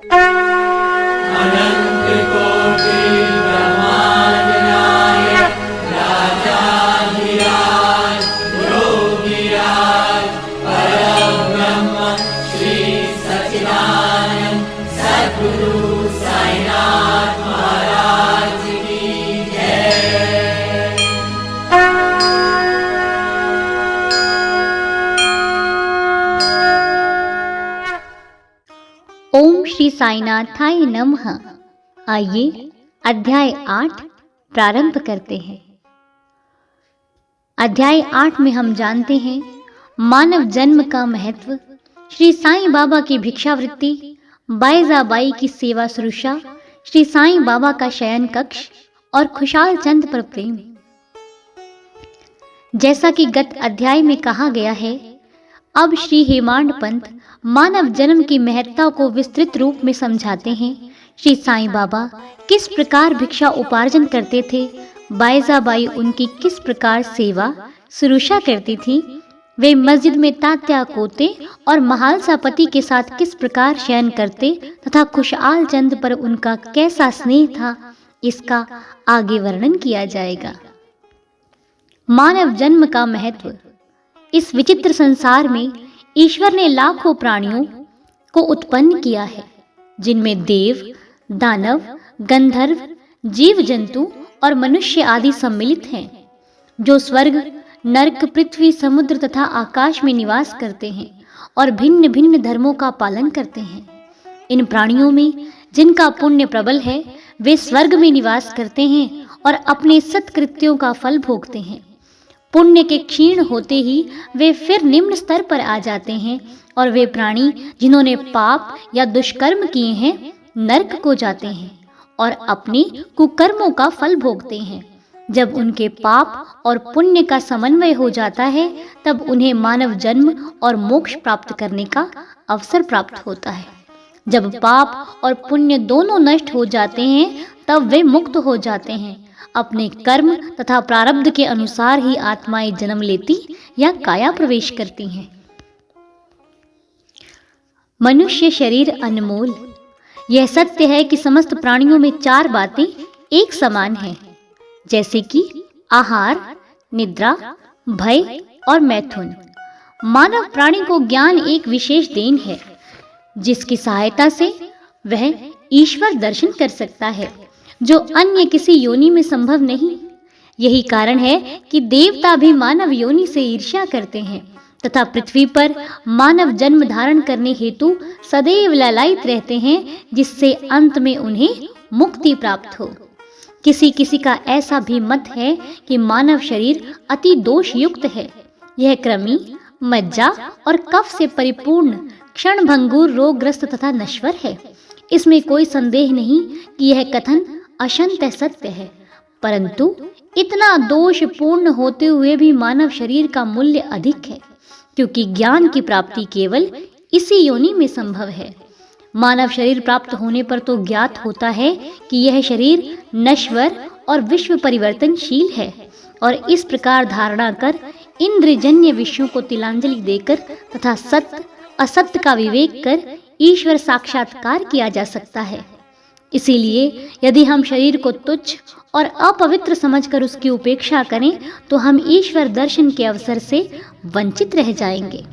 अनंत कोटि ब्रह्मांड नायक राजाधिराज योगीराज परब्रह्म श्री सच्चिदानंद सद्गुरु साईनाथ महाराज की जय। ओम श्री साईनाथाय नमः। आइए अध्याय 8 प्रारंभ करते हैं। अध्याय 8 में हम जानते हैं मानव जन्म का महत्व, श्री साईं बाबा की भिक्षावृत्ति, बाईजाबाई की सेवा शुश्रूषा, श्री साईं बाबा का शयन कक्ष और खुशाल चंद पर प्रेम। जैसा कि गत अध्याय में कहा गया है, अब श्री हेमांड पंत मानव जन्म की महत्ता को विस्तृत रूप में समझाते हैं। श्री साईं बाबा किस प्रकार भिक्षा उपार्जन करते थे, बाईजाबाई उनकी किस प्रकार सेवा शुश्रूषा करती थी, वे मस्जिद में तात्या कोते और महालसा पति के साथ किस प्रकार शयन करते तथा खुशहाल चंद पर उनका कैसा स्नेह था, इसका आगे वर्णन किया जाएगा। मानव जन्म का महत्व। इस विचित्र संसार में ईश्वर ने लाखों प्राणियों को उत्पन्न किया है, जिनमें देव, दानव, गंधर्व, जीव जंतु और मनुष्य आदि सम्मिलित हैं, जो स्वर्ग, नरक, पृथ्वी, समुद्र तथा आकाश में निवास करते हैं और भिन्न भिन्न धर्मों का पालन करते हैं। इन प्राणियों में जिनका पुण्य प्रबल है, वे स्वर्ग में निवास करते हैं और अपने सत्कृत्यों का फल भोगते हैं। पुण्य के क्षीण होते ही वे फिर निम्न स्तर पर आ जाते हैं और वे प्राणी जिन्होंने पाप या दुष्कर्म किए हैं, नरक को जाते हैं और अपने कुकर्मों का फल भोगते हैं। जब उनके पाप और पुण्य का समन्वय हो जाता है, तब उन्हें मानव जन्म और मोक्ष प्राप्त करने का अवसर प्राप्त होता है। जब पाप और पुण्य दोनों नष्ट हो जाते हैं, तब वे मुक्त हो जाते हैं। अपने कर्म तथा प्रारब्ध के अनुसार ही आत्माएं जन्म लेती या काया प्रवेश करती हैं। मनुष्य शरीर अनमोल। यह सत्य है कि समस्त प्राणियों में 4 बातें एक समान हैं, जैसे कि आहार, निद्रा, भय और मैथुन। मानव प्राणी को ज्ञान एक विशेष देन है, जिसकी सहायता से वह ईश्वर दर्शन कर सकता है, जो अन्य किसी योनि में संभव नहीं। यही कारण है कि देवता भी मानव योनि से ईर्ष्या करते हैं तथा पृथ्वी पर मानव जन्म धारण करने हेतु सदैव लालायित रहते हैं, जिससे अंत में उन्हें मुक्ति प्राप्त हो। किसी किसी का ऐसा भी मत है कि मानव शरीर अति दोष युक्त है। यह कृमि, मज्जा और कफ से परिपूर्ण, क्षणभंगुर, रोगग्रस्त तथा नश्वर है। इसमें कोई संदेह नहीं कि यह कथन अशंत सत्य है, परंतु इतना दोषपूर्ण होते हुए भी मानव शरीर का मूल्य अधिक है, क्योंकि ज्ञान की प्राप्ति केवल इसी योनि में संभव है। मानव शरीर प्राप्त होने पर तो ज्ञात होता है कि यह शरीर नश्वर और विश्व परिवर्तनशील है, और इस प्रकार धारणा कर इंद्रजन्य विषयों को तिलांजलि देकर तथा सत्य असत्य का विवेक कर ईश्वर साक्षात्कार किया जा सकता है। इसीलिए यदि हम शरीर को तुच्छ और अपवित्र समझकर उसकी उपेक्षा करें, तो हम ईश्वर दर्शन के अवसर से वंचित रह जाएंगे।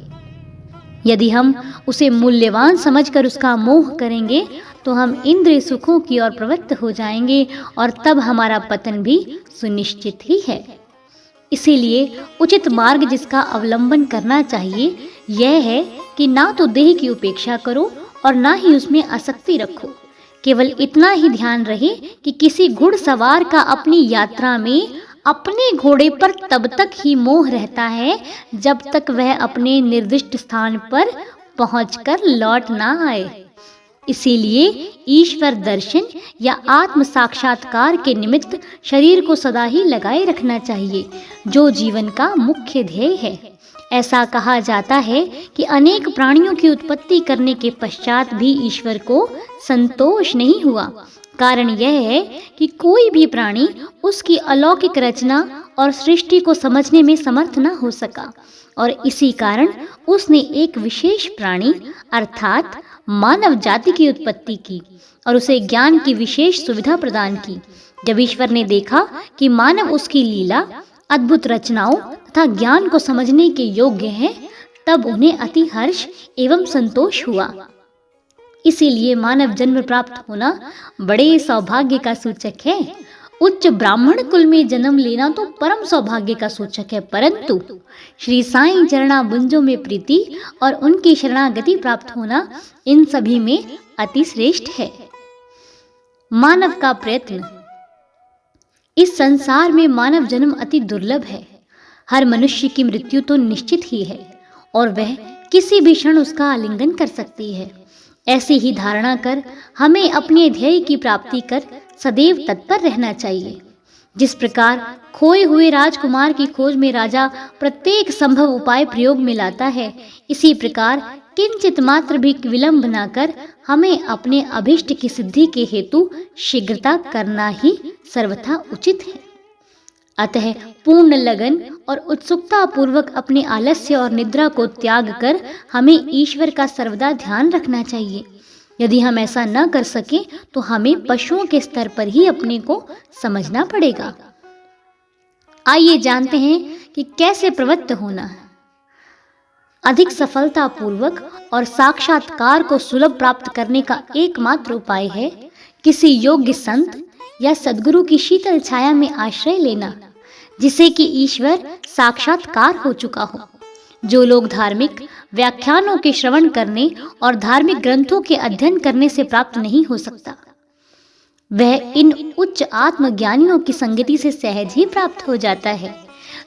यदि हम उसे मूल्यवान समझकर उसका मोह करेंगे, तो हम इंद्रिय सुखों की ओर प्रवृत्त हो जाएंगे और तब हमारा पतन भी सुनिश्चित ही है। इसीलिए उचित मार्ग जिसका अवलंबन करना चाहिए, यह है कि ना तो देह की उपेक्षा करो और ना ही उसमें आसक्ति रखो। केवल इतना ही ध्यान रहे कि किसी घुड़सवार का अपनी यात्रा में अपने घोड़े पर तब तक ही मोह रहता है, जब तक वह अपने निर्दिष्ट स्थान पर पहुंचकर लौट ना आए। इसीलिए ईश्वर दर्शन या आत्म साक्षात्कार के निमित्त शरीर को सदा ही लगाए रखना चाहिए, जो जीवन का मुख्य ध्येय है। ऐसा कहा जाता है कि अनेक प्राणियों की उत्पत्ति करने के पश्चात भी ईश्वर को संतोष नहीं हुआ। कारण यह है कि कोई भी प्राणी उसकी अलौकिक रचना और सृष्टि को समझने में समर्थ न हो सका, और इसी कारण उसने एक विशेष प्राणी अर्थात मानव जाति की उत्पत्ति की और उसे ज्ञान की विशेष सुविधा प्रदान की। जब ईश्वर ने देखा कि मानव उसकी लीला, अद्भुत रचनाओं तथा ज्ञान को समझने के योग्य है, तब उन्हें अति हर्ष एवं संतोष हुआ। इसीलिए मानव जन्म प्राप्त होना बड़े सौभाग्य का सूचक है। उच्च ब्राह्मण कुल में जन्म लेना तो परम सौभाग्य का सूचक है, परंतु श्री साईं चरणाबुंजों में प्रीति और उनकी शरणागति प्राप्त होना इन सभी में अति श्रेष्ठ है। मानव का प्रयत्न। इस संसार में मानव जन्म अति दुर्लभ है। हर मनुष्य की मृत्यु तो निश्चित ही है और वह किसी भी क्षण उसका आलिंगन कर सकती है। ऐसी ही धारणा कर हमें अपने ध्येय की प्राप्ति कर सदैव तत्पर रहना चाहिए। जिस प्रकार खोए हुए राजकुमार की खोज में राजा प्रत्येक संभव उपाय प्रयोग में लाता है, इसी प्रकार किंचित मात्र भी विलंब न कर हमें अपने अभिष्ट की सिद्धि के हेतु शीघ्रता करना ही सर्वथा उचित है। अतः पूर्ण लगन और उत्सुकता पूर्वक अपने आलस्य और निद्रा को त्याग कर हमें ईश्वर का सर्वदा ध्यान रखना चाहिए। यदि हम ऐसा न कर सके तो हमें पशुओं के स्तर पर ही अपने को समझना पड़ेगा। आइए जानते हैं कि कैसे प्रवृत्त होना है। अधिक सफलता पूर्वक और साक्षात्कार को सुलभ प्राप्त करने का एकमात्र उपाय है किसी योग्य संत या सद्गुरु की शीतल छाया में आश्रय लेना, जिसे कि ईश्वर साक्षात्कार हो चुका हो। जो लोग धार्मिक व्याख्यानों के श्रवण करने और धार्मिक ग्रंथों के अध्ययन करने से प्राप्त नहीं हो सकता, वह इन उच्च आत्मज्ञानियों की संगति से सहज ही प्राप्त हो जाता है।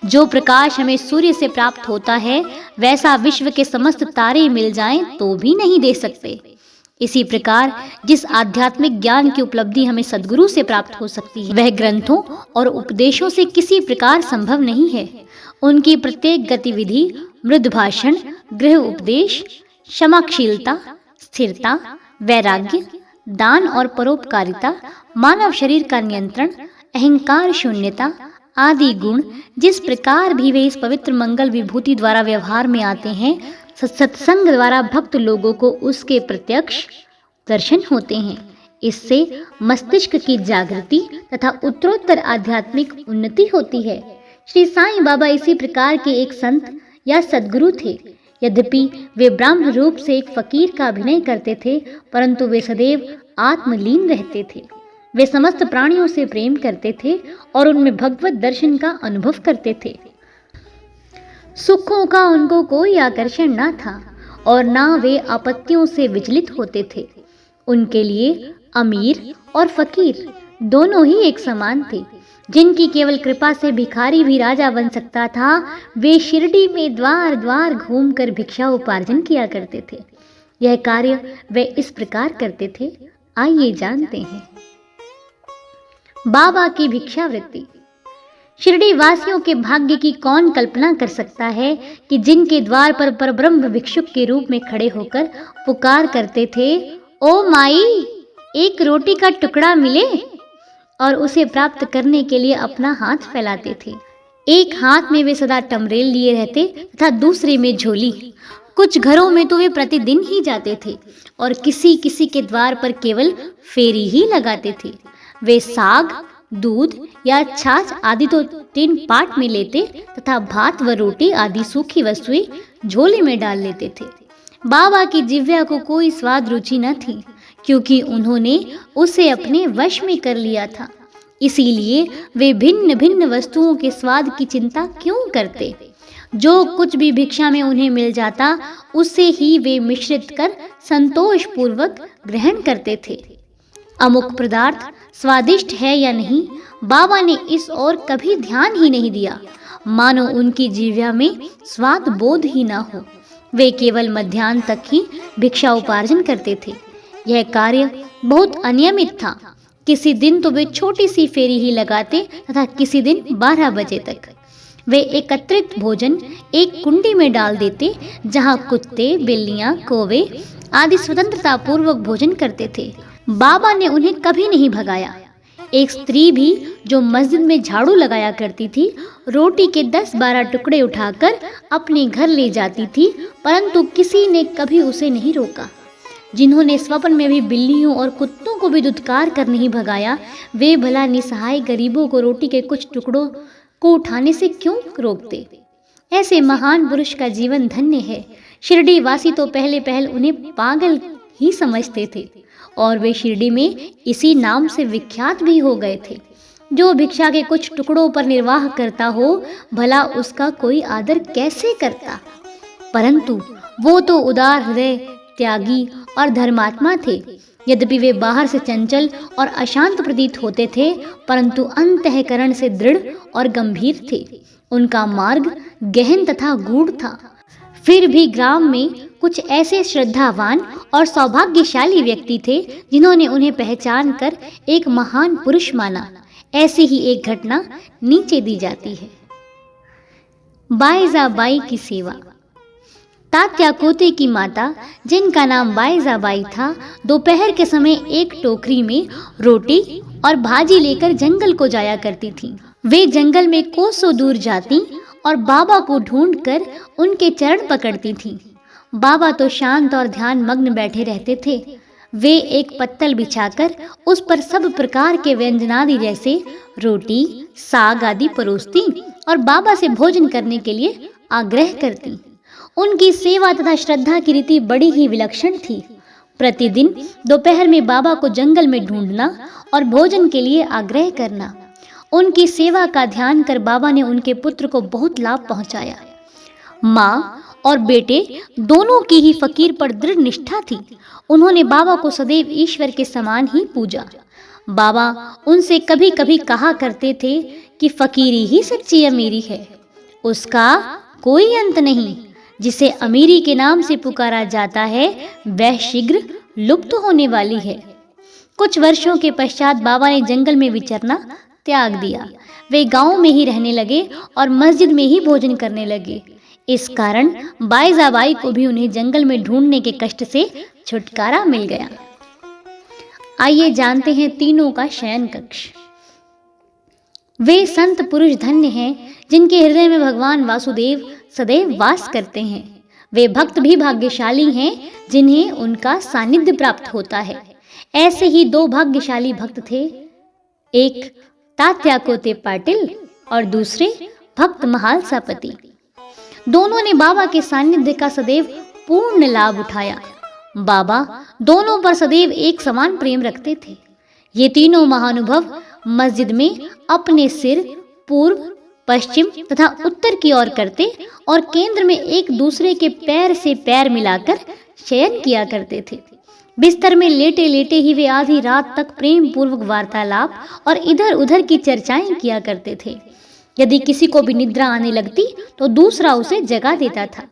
जो प्रकाश हमें सूर्य से प्राप्त होता है, वैसा विश्व के समस्त तारे मिल जाएं तो भी नहीं दे सकते। इसी प्रकार जिस आध्यात्मिक ज्ञान की उपलब्धि हमें सद्गुरु से प्राप्त हो सकती है, वह ग्रंथों और उपदेशों से किसी प्रकार संभव नहीं है। उनकी प्रत्येक गतिविधि, मृदु भाषण, गृह उपदेश, क्षमाशीलता, स्थिरता, वैराग्य, दान और परोपकारिता, मानव शरीर का नियंत्रण, अहंकार शून्यता आदि गुण जिस प्रकार भी वे इस पवित्र मंगल विभूति द्वारा व्यवहार में आते हैं, सत्संग द्वारा भक्त लोगों को उसके प्रत्यक्ष दर्शन होते हैं। इससे मस्तिष्क की जागृति तथा उत्तरोत्तर आध्यात्मिक उन्नति होती है। श्री साईं बाबा इसी प्रकार के एक संत या सद्गुरु थे। यद्यपि वे ब्राह्मण रूप से एक फकीर का अभिनय करते थे, परंतु वे सदैव आत्मलीन रहते थे। वे समस्त प्राणियों से प्रेम करते थे और उनमें भगवत दर्शन का अनुभव करते थे। सुखों का उनको कोई आकर्षण न था और ना वे आपत्तियों से विचलित होते थे। उनके लिए अमीर और फकीर दोनों ही एक समान थे। जिनकी केवल कृपा से भिखारी भी राजा बन सकता था, वे शिरडी में द्वार द्वार घूमकर भिक्षा उपार्जन किया करते थे। यह कार्य वे इस प्रकार करते थे। आइए जानते हैं। बाबा की भिक्षावृत्ति। शिरडी वासियों के भाग्य की कौन कल्पना कर सकता है कि जिनके द्वार पर परब्रह्म भिक्षुक के रूप में खड़े होकर पुकार करते थे, ओ माई, एक रोटी का टुकड़ा मिले, और उसे प्राप्त करने के लिए अपना हाथ फैलाते थे। एक हाथ में वे सदा टमरेल लिए रहते तथा दूसरे में झोली। कुछ घरों में तो वे प्रतिदिन ही जाते थे और किसी किसी के द्वार पर केवल फेरी ही लगाते थे। वे साग, दूध या छाछ आदि तो 3 पाट में लेते तथा भात व रोटी आदि सूखी वस्तुएं झोले में डाल लेते थे। बाबा की जिह्वा को कोई स्वाद रुचि न थी, क्योंकि उन्होंने उसे अपने वश में कर लिया था। इसीलिए वे भिन्न भिन्न वस्तुओं के स्वाद की चिंता क्यों करते। जो कुछ भी भिक्षा में उन्हें मिल जाता, उसे ही वे मिश्रित कर संतोष पूर्वक ग्रहण करते थे। अमुक पदार्थ स्वादिष्ट है या नहीं, बाबा ने इस ओर कभी ध्यान ही नहीं दिया, मानो उनकी जिह्वा में स्वाद बोध ही न हो। वे केवल मध्याह्न तक ही भिक्षा उपार्जन करते थे। यह कार्य बहुत अनियमित था। किसी दिन तो वे छोटी सी फेरी ही लगाते तथा किसी दिन 12 बजे तक। वे एकत्रित भोजन एक कुंडी में डाल देते, जहाँ कुत्ते, बिल्लियाँ, कौवे आदि स्वतंत्रता पूर्वक भोजन करते थे। बाबा ने उन्हें कभी नहीं भगाया। एक स्त्री भी जो मस्जिद में झाड़ू लगाया करती थी, रोटी के 10-12 टुकड़े उठाकर अपने घर ले जाती थी, परंतु किसी ने कभी उसे नहीं रोका। जिन्होंने स्वप्न में भी बिल्लियों और कुत्तों को भी धुतकार कर नहीं भगाया, वे भला निसहाय गरीबों को रोटी के कुछ टुकड़ों को उठाने से क्यों रोकते। ऐसे महान पुरुष का जीवन धन्य है। शिरडी वासी तो पहले उन्हें पागल ही समझते थे और वे शिरडी में इसी नाम से विख्यात भी हो गए थे। जो भिक्षा के कुछ टुकड़ों पर निर्वाह करता हो, भला उसका कोई आदर कैसे करता। परंतु वो तो उदार हृदय, त्यागी और धर्मात्मा थे। यद्यपि वे बाहर से चंचल और अशांत प्रतीत होते थे, परंतु अंतःकरण से दृढ़ और गंभीर थे। उनका मार्ग गहन तथा गूढ़ था। फिर भी ग्राम में कुछ ऐसे श्रद्धावान और सौभाग्यशाली व्यक्ति थे जिन्होंने उन्हें पहचान कर एक महान पुरुष माना। ऐसी ही एक घटना नीचे दी जाती है। बाईजाबाई की सेवा। तात्या कोते की माता, जिनका नाम बाईजाबाई था, दोपहर के समय एक टोकरी में रोटी और भाजी लेकर जंगल को जाया करती थी। वे जंगल में कोसों दूर जाती और बाबा को ढूंढकर उनके चरण पकड़ती थीं। बाबा तो शांत और ध्यान मग्न बैठे रहते थे। वे एक पत्तल बिछाकर उस पर सब प्रकार के व्यंजनादि जैसे रोटी, साग आदि परोसती और बाबा से भोजन करने के लिए आग्रह करती। उनकी सेवा तथा श्रद्धा की रीति बड़ी ही विलक्षण थी। प्रतिदिन दोपहर में बाबा को जंगल में ढूंढना और भोजन के लिए आग्रह करना। उनकी सेवा का ध्यान कर बाबा ने उनके पुत्र को बहुत लाभ पहुंचाया। माँ और बेटे दोनों की ही फकीर पर दृढ़ निष्ठा थी। उन्होंने बाबा को सदैव ईश्वर के समान ही पूजा। बाबा उनसे कभी कभी कहा करते थे कि फकीरी ही सच्ची अमीरी है, उसका कोई अंत नहीं। जिसे अमीरी के नाम से पुकारा जाता है, वह शीघ्र लुप्त होने वाली है। कुछ वर्षों के पश्चात बाबा ने जंगल में विचरना त्याग दिया। वे गांव में ही रहने लगे और मस्जिद में ही भोजन करने लगे। इस कारण बाईजाबाई को भी उन्हें जंगल में ढूंढने के कष्ट से छुटकारा मिल गया। आइए जानते हैं तीनों का शयन कक्ष। वे संत पुरुष धन्य हैं जिनके हृदय में भगवान वासुदेव सदैव वास करते हैं। वे भक्त भी भाग्यशाली हैं जिन्हें उनका सानिध्य प्राप्त होता है। ऐसे ही दो भाग्यशाली भक्त थे, एक तात्या कोते पाटिल और दूसरे भक्त महालसापति। दोनों ने बाबा के सानिध्य का सदैव पूर्ण लाभ उठाया। बाबा दोनों पर सदैव एक समान प्रेम रखते थे। ये तीनों महानुभव मस्जिद में अपने सिर पूर्व, पश्चिम तथा उत्तर की ओर करते और केंद्र में एक दूसरे के पैर से पैर मिलाकर शयन किया करते थे। बिस्तर में लेटे लेटे ही वे आधी रात तक प्रेम पूर्वक वार्तालाप और इधर उधर की चर्चाएं किया करते थे। यदि किसी को भी निद्रा आने लगती तो दूसरा उसे जगा देता था।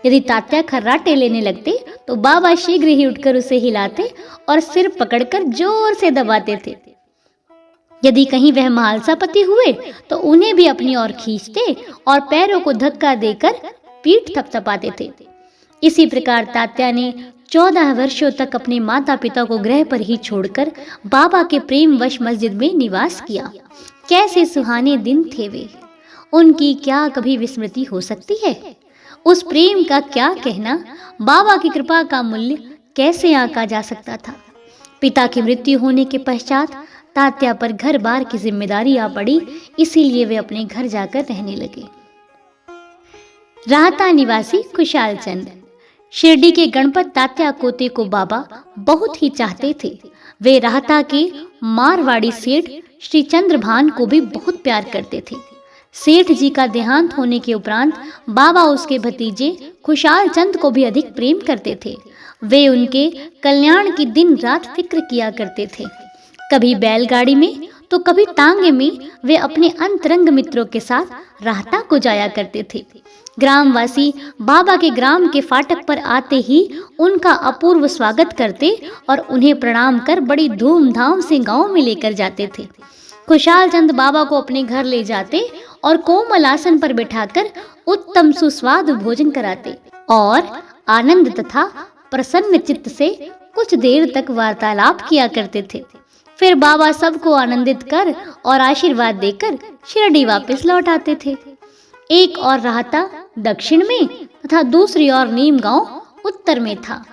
यदि तात्या खर्राटे लेने लगते तो बाबा शीघ्र ही उठकर उसे हिलाते और सिर पकड़कर जोर से दबाते थे। यदि कहीं वह महालसापति हुए तो उन्हें भी अपनी ओर खींचते और पैरों को धक्का देकर पीठ थपथपाते थे। इसी प्रकार तात्या ने 14 वर्षों तक अपने माता पिता को गृह पर ही छोड़कर बाबा के प्रेम वश मस्जिद में निवास किया। कैसे सुहाने दिन थे वे, उनकी क्या कभी विस्मृति हो सकती है। उस प्रेम का क्या कहना, बाबा की कृपा का मूल्य कैसे आंका जा सकता था। पिता की मृत्यु होने के पश्चात तात्या पर घर बार की जिम्मेदारी आ पड़ी, इसीलिए वे अपने घर जाकर रहने लगे। राहता निवासी खुशाल चंद। शिरडी के गणपत तात्या कोते को बाबा बहुत ही चाहते थे। वे राहता के मारवाड़ी सेठ श्री चंद्रभान को भी बहुत प्यार करते थे। सेठ जी का देहांत होने के उपरांत बाबा उसके भतीजे खुशाल चंद को भी अधिक प्रेम करते थे। वे उनके कल्याण की दिन रात फिक्र किया करते थे। कभी बैलगाड़ी में तो कभी तांगे में वे अपने अंतरंग मित्रों के साथ राहता को जाया करते थे। ग्रामवासी बाबा के ग्राम के फाटक पर आते ही उनका अपूर्व स्वागत करते और उन्हें प्रणाम कर बड़ी धूमधाम से गांव में लेकर जाते थे। खुशाल चंद बाबा को अपने घर ले जाते और कोमल आसन पर बिठाकर उत्तम सुस्वाद भोजन कराते और आनंद तथा प्रसन्न चित्त से कुछ देर तक वार्तालाप किया करते थे। फिर बाबा सबको आनंदित कर और आशीर्वाद देकर शिरडी वापस लौट आते थे। एक और राहता दक्षिण में तथा दूसरी ओर नीम गांव उत्तर में था।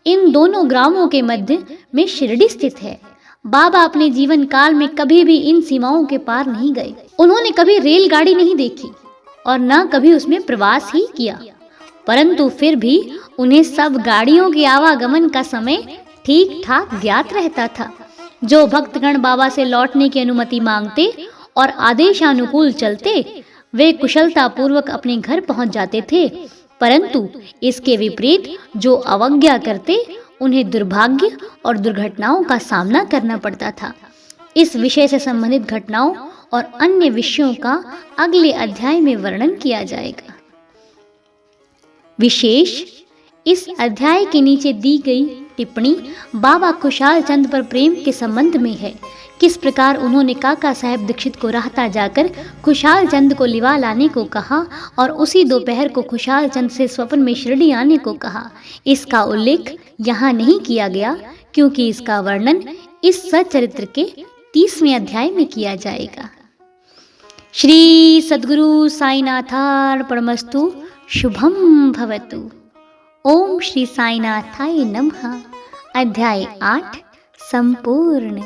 इन दोनों ग्रामों के मध्य में शिरडी स्थित है। बाबा अपने जीवन काल में कभी भी इन सीमाओं के पार नहीं गए। उन्होंने कभी रेलगाड़ी नहीं देखी और न कभी उसमें प्रवास ही किया, परंतु फिर भी उन्हें सब गाड़ियों के आवागमन का समय ठीक ठाक ज्ञात रहता था। जो भक्तगण बाबा से लौटने की अनुमति मांगते और आदेशानुकूल चलते, वे कुशलता पूर्वक अपने घर पहुंच जाते थे, परंतु इसके विपरीत जो अवज्ञा करते, उन्हें दुर्भाग्य और दुर्घटनाओं का सामना करना पड़ता था। इस विषय से संबंधित घटनाओं और अन्य विषयों का अगले अध्याय में वर्णन किया जाएगा। विशेष इस अध्याय के नीचे दी गई टिप्पणी बाबा खुशहाल चंद पर प्रेम के संबंध में है। किस प्रकार उन्होंने काका साहब दीक्षित को राहता जाकर खुशहाल चंद को लिवा लाने को कहा और उसी दोपहर को खुशहाल चंद से स्वप्न में शिरडी आने को कहा, इसका उल्लेख यहाँ नहीं किया गया, क्योंकि इसका वर्णन इस सच्चरित्र के 30वें अध्याय में किया जाएगा। श्री सद्गुरु साईनाथार्पणमस्तु। शुभम भवतु। ओम श्री साईनाथाय नमः। अध्याय 8 संपूर्ण।